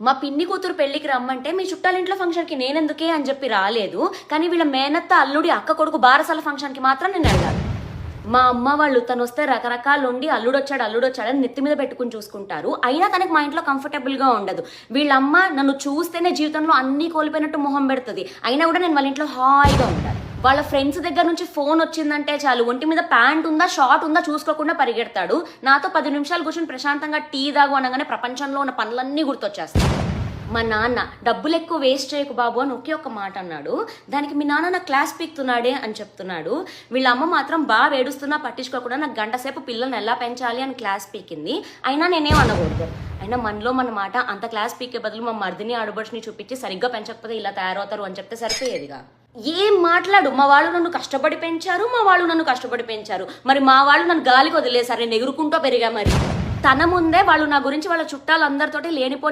మా పిన్ని కూతురు పెళ్లికి రమ్మంటే మీ చుట్టాలింట్లో ఫంక్షన్కి నేనెందుకే అని చెప్పి రాలేదు, కానీ వీళ్ళ మేనత్త అల్లుడి అక్క కొడుకు బారసాల ఫంక్షన్కి మాత్రం నేను వెళ్ళాలి. మా అమ్మ వాళ్ళు తను వస్తే రకరకాలు ఉండి అల్లుడొచ్చాడని నెత్తి మీద పెట్టుకుని చూసుకుంటారు. అయినా తనకి మా ఇంట్లో కంఫర్టబుల్గా ఉండదు. వీళ్ళమ్మ నన్ను చూస్తేనే జీవితంలో అన్నీ కోల్పోయినట్టు మొహం పెడుతుంది. అయినా కూడా నేను వాళ్ళ ఇంట్లో హాయిగా ఉండాలి. వాళ్ళ ఫ్రెండ్స్ దగ్గర నుంచి ఫోన్ వచ్చిందంటే చాలు, ఒంటి మీద ప్యాంట్ ఉందా షార్ట్ ఉందా చూసుకోకుండా పరిగెడతాడు. నాతో 10 నిమిషాలు కూర్చొని ప్రశాంతంగా టీ తాగు అనగానే ప్రపంచంలో ఉన్న పనులన్నీ గుర్తొచ్చేస్తాయి. మా నాన్న డబ్బులు ఎక్కువ వేస్ట్ చేయకు బాబు అని ఒకే ఒక్క మాట అన్నాడు. దానికి మీ నాన్న నా క్లాస్ పీక్తున్నాడే అని చెప్తున్నాడు. వీళ్ళ అమ్మ మాత్రం బాగా ఏడుస్తున్నా పట్టించుకోకుండా నాకు గంట సేపు పిల్లల్ని ఎలా పెంచాలి అని క్లాస్ పీకింది. అయినా నేనేం అనకూడదు. అయినా మనలో మన మాట అంత క్లాస్ పీకే బదులు మా మర్దిని ఆడబడుచుని చూపించి సరిగ్గా పెంచకపోతే ఇలా తయారవుతారు అని చెప్తే సరిపోయేదిగా. ఏం మాట్లాడు, మా వాళ్ళు నన్ను కష్టపడి పెంచారు, మరి మా వాళ్ళు నన్ను గాలికి వదిలేశారు, నేను ఎగురుకుంటూ పెరిగా. మరి తన ముందే వాళ్ళు నా గురించి వాళ్ళ చుట్టాలందరితోటి లేనిపోని